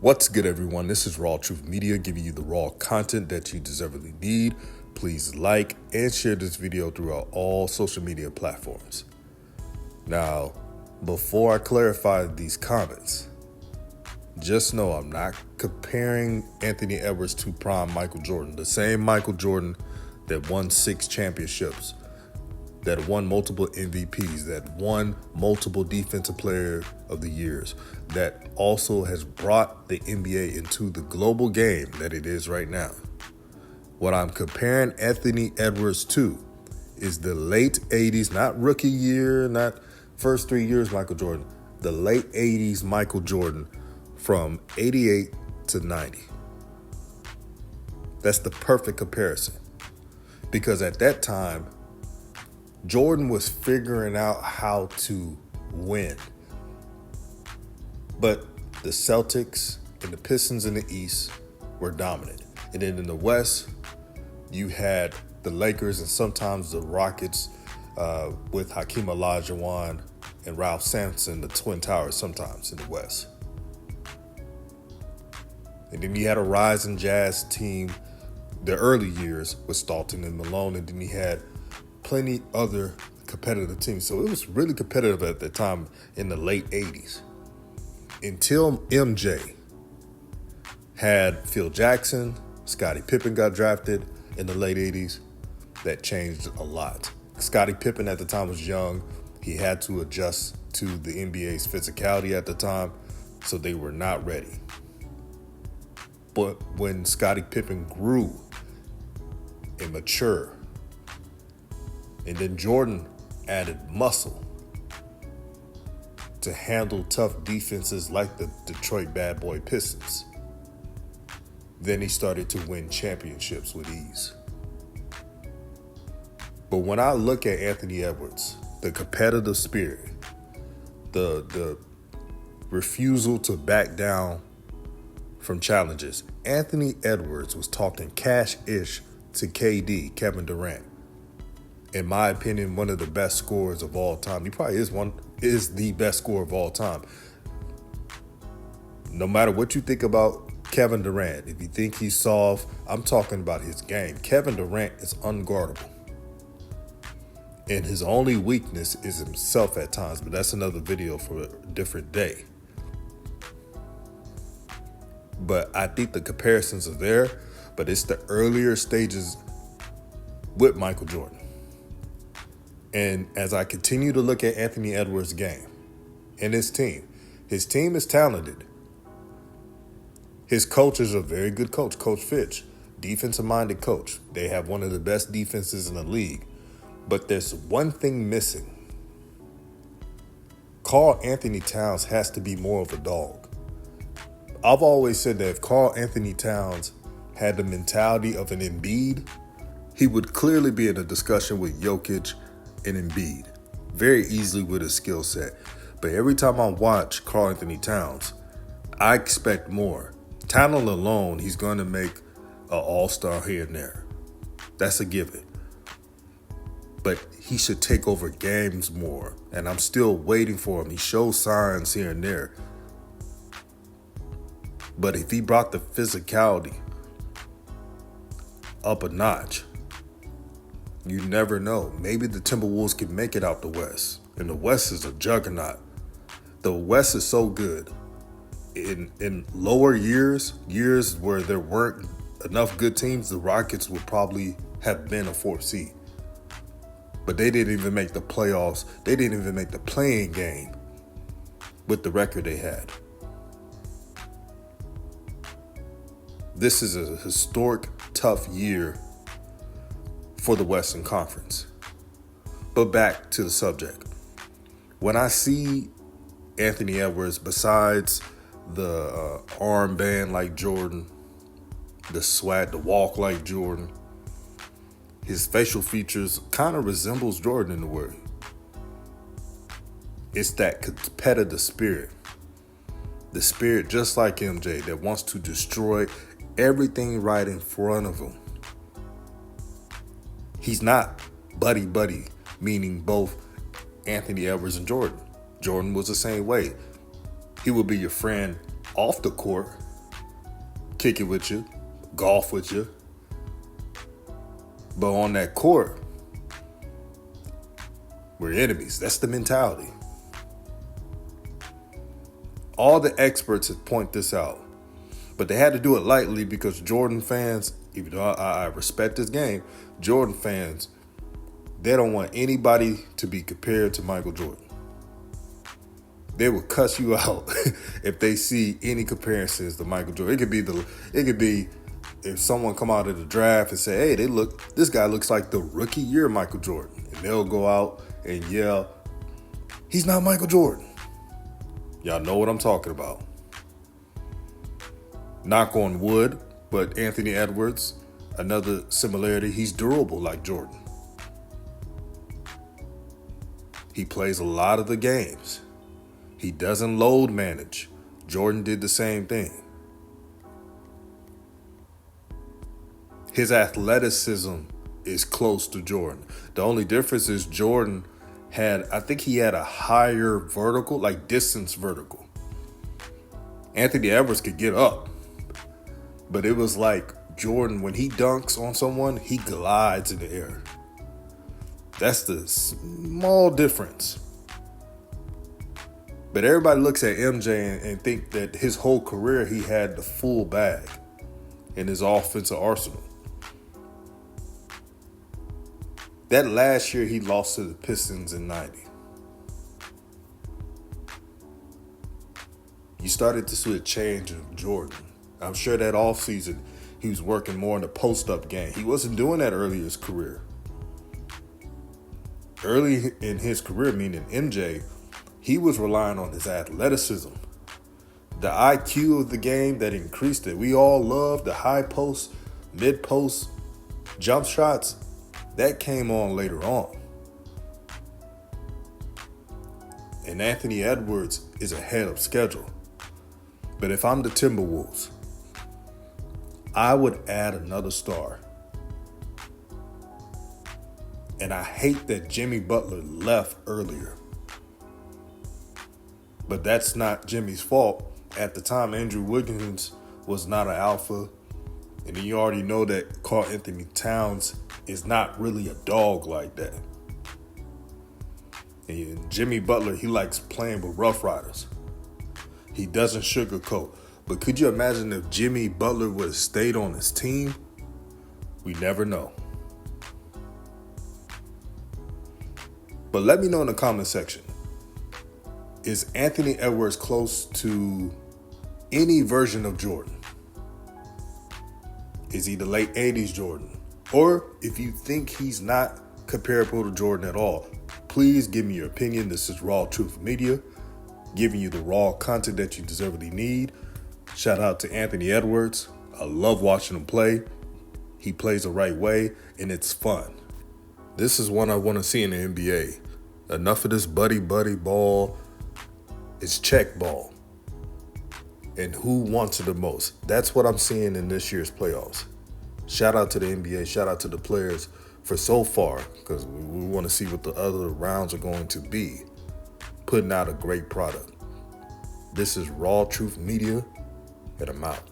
What's good, everyone? This is Raw Truth Media, giving you the raw content that you deservedly need. Please like and share this video throughout all social media platforms. Now, before I clarify these comments, just know I'm not comparing Anthony Edwards to prime Michael Jordan, the same Michael Jordan that won 6 championships, that won multiple MVPs, that won multiple Defensive Player of the Years, that also has brought the NBA into the global game that it is right now. What I'm comparing Anthony Edwards to is the late 80s, not rookie year, not first 3 years Michael Jordan, the late 80s Michael Jordan from 88 to 90. That's the perfect comparison. Because at that time, Jordan was figuring out how to win. But the Celtics and the Pistons in the East were dominant. And then in the West, you had the Lakers and sometimes the Rockets with Hakeem Olajuwon and Ralph Sampson, the Twin Towers sometimes in the West. And then you had a rising Jazz team the early years with Stockton and Malone, and then you had plenty other competitive teams. So it was really competitive at the time in the late 80s. Until MJ had Phil Jackson, Scottie Pippen got drafted in the late 80s. That changed a lot. Scottie Pippen at the time was young. He had to adjust to the NBA's physicality at the time, so they were not ready. But when Scottie Pippen grew and matured, and then Jordan added muscle to handle tough defenses like the Detroit Bad Boy Pistons, then he started to win championships with ease. But when I look at Anthony Edwards, the competitive spirit, the refusal to back down from challenges, Anthony Edwards was talking cash-ish to KD, Kevin Durant. In my opinion, one of the best scorers of all time. He probably is the best scorer of all time. No matter what you think about Kevin Durant, if you think he's soft, I'm talking about his game. Kevin Durant is unguardable. And his only weakness is himself at times, but that's another video for a different day. But I think the comparisons are there, but it's the earlier stages with Michael Jordan. And as I continue to look at Anthony Edwards' game and his team is talented. His coach is a very good coach, Coach Fitch, defensive-minded coach. They have one of the best defenses in the league. But there's one thing missing. Karl Anthony Towns has to be more of a dog. I've always said that if Karl Anthony Towns had the mentality of an Embiid, he would clearly be in a discussion with Jokic and Embiid very easily with his skill set. But every time I watch Karl Anthony Towns, I expect more. Talent alone, he's going to make an all-star here and there. That's a given. But he should take over games more. And I'm still waiting for him. He shows signs here and there. But if he brought the physicality up a notch, you never know. Maybe the Timberwolves can make it out the West. And the West is a juggernaut. The West is so good. In lower years where there weren't enough good teams, the Rockets would probably have been a 4th seed. But they didn't even make the playoffs. They didn't even make the playing game with the record they had. This is a historic, tough year for the Western Conference. But back to the subject. When I see Anthony Edwards, besides the armband like Jordan, the swag, the walk like Jordan, his facial features kind of resembles Jordan in a way. It's that competitive spirit. The spirit just like MJ that wants to destroy everything right in front of him. He's not buddy, meaning both Anthony Edwards and Jordan. Jordan was the same way. He would be your friend off the court, kick it with you, golf with you. But on that court, we're enemies. That's the mentality. All the experts have point this out. But they had to do it lightly because Jordan fans, even though I respect this game, Jordan fans, they don't want anybody to be compared to Michael Jordan. They will cuss you out if they see any comparisons to Michael Jordan. It could be if someone come out of the draft and say, hey, this guy looks like the rookie year Michael Jordan. And they'll go out and yell, he's not Michael Jordan. Y'all know what I'm talking about. Knock on wood, but Anthony Edwards, another similarity, he's durable like Jordan. He plays a lot of the games. He doesn't load manage. Jordan did the same thing. His athleticism is close to Jordan. The only difference is Jordan I think he had a higher vertical, like distance vertical. Anthony Edwards could get up, but it was like Jordan, when he dunks on someone, he glides in the air. That's the small difference. But everybody looks at MJ and think that his whole career he had the full bag in his offensive arsenal. That last year he lost to the Pistons in 90. You started to see a change in Jordan. I'm sure that offseason he was working more in the post-up game. He wasn't doing that early in his career. Early in his career, meaning MJ, he was relying on his athleticism. The IQ of the game that increased it. We all love the high post, mid post, jump shots. That came on later on. And Anthony Edwards is ahead of schedule. But if I'm the Timberwolves, I would add another star. And I hate that Jimmy Butler left earlier. But that's not Jimmy's fault. At the time, Andrew Wiggins was not an alpha. And you already know that Karl Anthony Towns is not really a dog like that. And Jimmy Butler, he likes playing with Rough Riders. He doesn't sugarcoat. But could you imagine if Jimmy Butler would have stayed on his team? We never know. But let me know in the comment section. Is Anthony Edwards close to any version of Jordan? Is he the late 80s Jordan? Or if you think he's not comparable to Jordan at all, please give me your opinion. This is Raw Truth Media, giving you the raw content that you deservedly need. Shout out to Anthony Edwards. I love watching him play. He plays the right way, and it's fun. This is one I want to see in the NBA. Enough of this buddy ball. It's check ball. And who wants it the most? That's what I'm seeing in this year's playoffs. Shout out to the NBA. Shout out to the players for so far, because we want to see what the other rounds are going to be. Putting out a great product. This is Raw Truth Media, and I'm out.